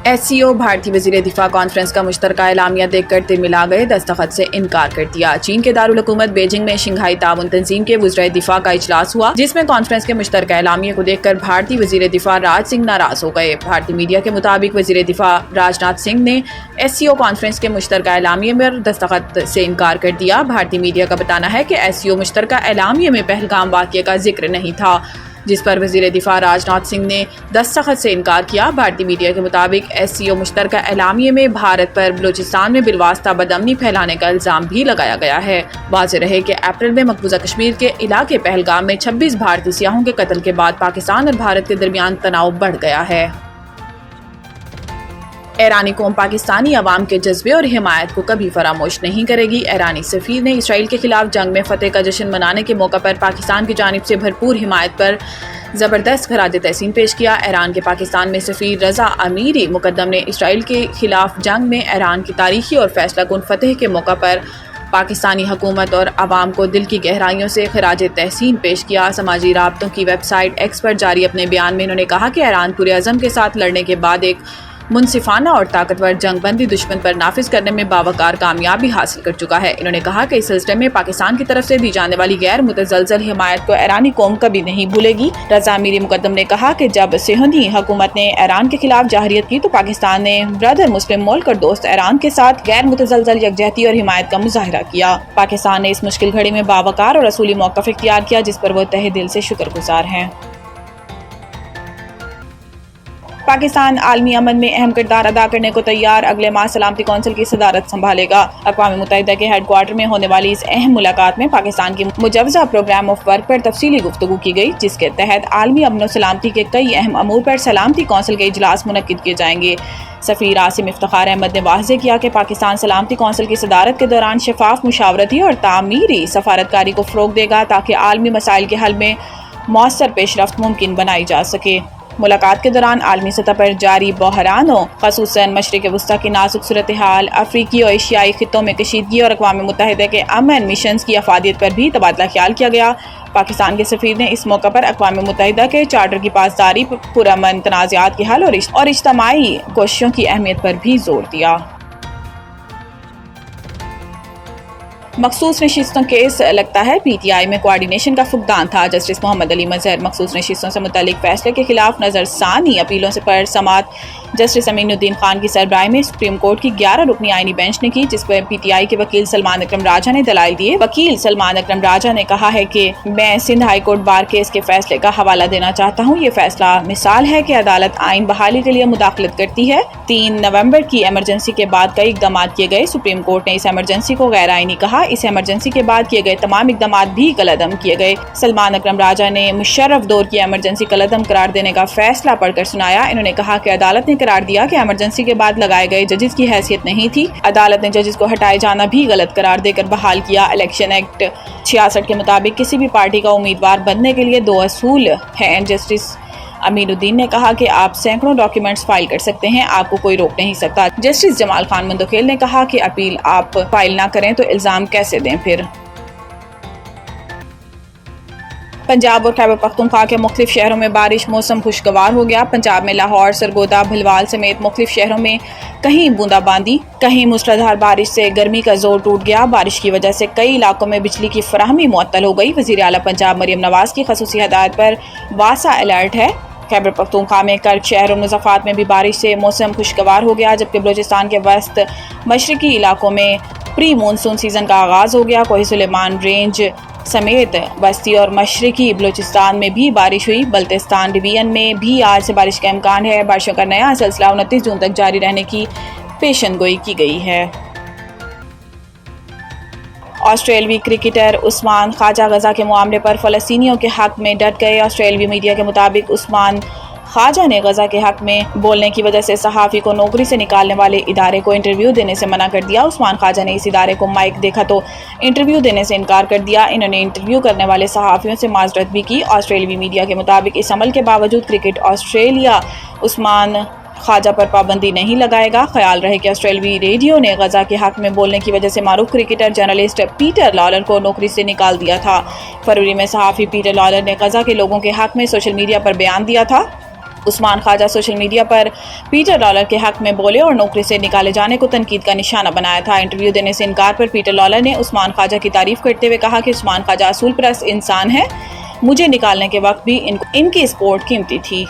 SCO بھارتی وزیر دفاع کانفرنس کا مشترکہ اعلامیہ دیکھ کر تلملا گئے، دستخط سے انکار کر دیا۔ چین کے دارالحکومت بیجنگ میں شنگھائی تعاون تنظیم کے وزرائے دفاع کا اجلاس ہوا، جس میں کانفرنس کے مشترکہ اعلامیہ کو دیکھ کر بھارتی وزیر دفاع راج سنگھ ناراض ہو گئے۔ بھارتی میڈیا کے مطابق وزیر دفاع راجناتھ سنگھ نے SCO کانفرنس کے مشترکہ اعلامیہ پر دستخط سے انکار کر دیا۔ بھارتی میڈیا کا بتانا ہے کہ SCO مشترکہ اعلامیہ میں پہلگام واقعے کا ذکر نہیں تھا، جس پر وزیر دفاع راجناتھ سنگھ نے دستخط سے انکار کیا۔ بھارتی میڈیا کے مطابق SCO مشترکہ اعلامیہ میں بھارت پر بلوچستان میں بالواسطہ بدامنی پھیلانے کا الزام بھی لگایا گیا ہے۔ واضح رہے کہ اپریل میں مقبوضہ کشمیر کے علاقے پہلگام میں 26 بھارتی سیاحوں کے قتل کے بعد پاکستان اور بھارت کے درمیان تناؤ بڑھ گیا ہے۔ ایرانی قوم پاکستانی عوام کے جذبے اور حمایت کو کبھی فراموش نہیں کرے گی۔ ایرانی سفیر نے اسرائیل کے خلاف جنگ میں فتح کا جشن منانے کے موقع پر پاکستان کی جانب سے بھرپور حمایت پر زبردست خراج تحسین پیش کیا۔ ایران کے پاکستان میں سفیر رضا امیری مقدم نے اسرائیل کے خلاف جنگ میں ایران کی تاریخی اور فیصلہ کن فتح کے موقع پر پاکستانی حکومت اور عوام کو دل کی گہرائیوں سے خراج تحسین پیش کیا۔ سماجی رابطوں کی ویب سائٹ ایکس پر جاری اپنے بیان میں انہوں نے کہا کہ ایران پورے عزم کے ساتھ لڑنے کے بعد ایک منصفانہ اور طاقتور جنگ بندی دشمن پر نافذ کرنے میں باوقار کامیابی حاصل کر چکا ہے۔ انہوں نے کہا کہ اس سلسلے میں پاکستان کی طرف سے دی جانے والی غیر متزلزل حمایت کو ایرانی قوم کبھی نہیں بھولے گی۔ رضا امیری مقدم نے کہا کہ جب صہیونی حکومت نے ایران کے خلاف جارحیت کی تو پاکستان نے برادر مسلم ملک اور دوست ایران کے ساتھ غیر متزلزل یکجہتی اور حمایت کا مظاہرہ کیا۔ پاکستان نے اس مشکل گھڑی میں باوقار اور اصولی موقف اختیار کیا، جس پر وہ تہہ دل سے شکر گزار ہیں۔ پاکستان عالمی امن میں اہم کردار ادا کرنے کو تیار، اگلے ماہ سلامتی کونسل کی صدارت سنبھالے گا۔ اقوام متحدہ کے ہیڈ کوارٹر میں ہونے والی اس اہم ملاقات میں پاکستان کی مجوزہ پروگرام آف ورک پر تفصیلی گفتگو کی گئی، جس کے تحت عالمی امن و سلامتی کے کئی اہم امور پر سلامتی کونسل کے اجلاس منعقد کیے جائیں گے۔ سفیر عاصم افتخار احمد نے واضح کیا کہ پاکستان سلامتی کونسل کی صدارت کے دوران شفاف مشاورتی اور تعمیری سفارتکاری کو فروغ دے گا تاکہ عالمی مسائل کے حل میں مؤثر پیش رفت ممکن بنائی جا سکے۔ ملاقات کے دوران عالمی سطح پر جاری بحرانوں، خصوصاً مشرق وسطیٰ کی نازک صورتحال، افریقی اور ایشیائی خطوں میں کشیدگی اور اقوام متحدہ کے امن مشنز کی افادیت پر بھی تبادلہ خیال کیا گیا۔ پاکستان کے سفیر نے اس موقع پر اقوام متحدہ کے چارٹر کی پاسداری، پرامن تنازعات کے حل اور اجتماعی کوششوں کی اہمیت پر بھی زور دیا۔ مخصوص نشستوں کیس لگتا ہے PTI میں کوارڈینیشن کا فقدان تھا، جسٹس محمد علی مظہر۔ مخصوص نشستوں سے متعلق فیصلے کے خلاف نظر ثانی اپیلوں پر سماعت جسٹس امین الدین خان کی سربراہی میں سپریم کورٹ کی 11 رکنی آئینی بینچ نے کی، جس پر PTI کے وکیل سلمان اکرم راجہ نے دلائل دیے۔ وکیل سلمان اکرم راجہ نے کہا ہے کہ میں Sindh high court bar case کے فیصلے کا حوالہ دینا چاہتا ہوں۔ یہ فیصلہ مثال ہے کہ عدالت آئین بحالی کے لیے مداخلت کرتی ہے۔ 3 نومبر کی ایمرجنسی کے بعد کئی اقدامات کیے گئے۔ سپریم کورٹ نے اس ایمرجنسی کو غیر آئینی کہا۔ اس ایمرجنسی کے بعد کیے گئے تمام اقدامات بھی کالعدم کیے گئے۔ سلمان اکرم راجہ نے مشرف دور کی ایمرجنسی کالعدم قرار دینے کا فیصلہ پڑھ کر سنایا۔ انہوں نے کہا کہ عدالت نے قرار دیا کہ ایمرجنسی کے بعد لگائے گئے ججز کی حیثیت نہیں تھی۔ عدالت نے ججز کو ہٹائے جانا بھی غلط قرار دے کر بحال کیا۔ الیکشن ایکٹ 66 کے مطابق کسی بھی پارٹی کا امیدوار بننے کے لیے 2 اصول ہیں۔ جسٹس امین الدین نے کہا کہ آپ سینکڑوں ڈاکیومنٹس فائل کر سکتے ہیں، آپ کو کوئی روک نہیں سکتا۔ جسٹس جمال خان مندوخیل نے کہا کہ اپیل آپ فائل نہ کریں تو الزام کیسے دیں پھر۔ پنجاب اور خیبر پختونخوا کے مختلف شہروں میں بارش، موسم خوشگوار ہو گیا۔ پنجاب میں لاہور، سرگودا، بھلوال سمیت مختلف شہروں میں کہیں بوندا باندی، کہیں موسلادھار بارش سے گرمی کا زور ٹوٹ گیا۔ بارش کی وجہ سے کئی علاقوں میں بجلی کی فراہمی معطل ہو گئی۔ وزیر اعلیٰ پنجاب مریم نواز کی خصوصی ہدایت پر واسع الرٹ ہے۔ خیبر پختونخوا میں کرک شہر اور مظفرات میں بھی بارش سے موسم خوشگوار ہو گیا، جبکہ بلوچستان کے وسط مشرقی علاقوں میں پری مونسون سیزن کا آغاز ہو گیا۔ کوہی سلیمان رینج سمیت وسطی اور مشرقی بلوچستان میں بھی بارش ہوئی۔ بلتستان ڈویژن میں بھی آج سے بارش کا امکان ہے۔ بارشوں کا نیا سلسلہ 29 جون تک جاری رہنے کی پیشن گوئی کی گئی ہے۔ آسٹریلوی کرکٹر عثمان خواجہ غزہ کے معاملے پر فلسطینیوں کے حق میں ڈٹ گئے۔ آسٹریلوی میڈیا کے مطابق عثمان خواجہ نے غزہ کے حق میں بولنے کی وجہ سے صحافی کو نوکری سے نکالنے والے ادارے کو انٹرویو دینے سے منع کر دیا۔ عثمان خواجہ نے اس ادارے کو مائک دیکھا تو انٹرویو دینے سے انکار کر دیا۔ انہوں نے انٹرویو کرنے والے صحافیوں سے معذرت بھی کی۔ آسٹریلوی میڈیا کے مطابق اس عمل کے باوجود کرکٹ آسٹریلیا عثمان خواجہ پر پابندی نہیں لگائے گا۔ خیال رہے کہ آسٹریلوی ریڈیو نے غزہ کے حق میں بولنے کی وجہ سے معروف کرکٹر جرنلسٹ پیٹر لالر کو نوکری سے نکال دیا تھا۔ فروری میں صحافی پیٹر لالر نے غزہ کے لوگوں کے حق میں سوشل میڈیا پر بیان دیا تھا۔ عثمان خواجہ سوشل میڈیا پر پیٹر لالر کے حق میں بولے اور نوکری سے نکالے جانے کو تنقید کا نشانہ بنایا تھا۔ انٹرویو دینے سے انکار پر پیٹر لالر نے عثمان خواجہ کی تعریف کرتے ہوئے کہا کہ عثمان خواجہ اصول پرست انسان ہے، مجھے نکالنے کے وقت بھی ان کی سپورٹ قیمتی تھی۔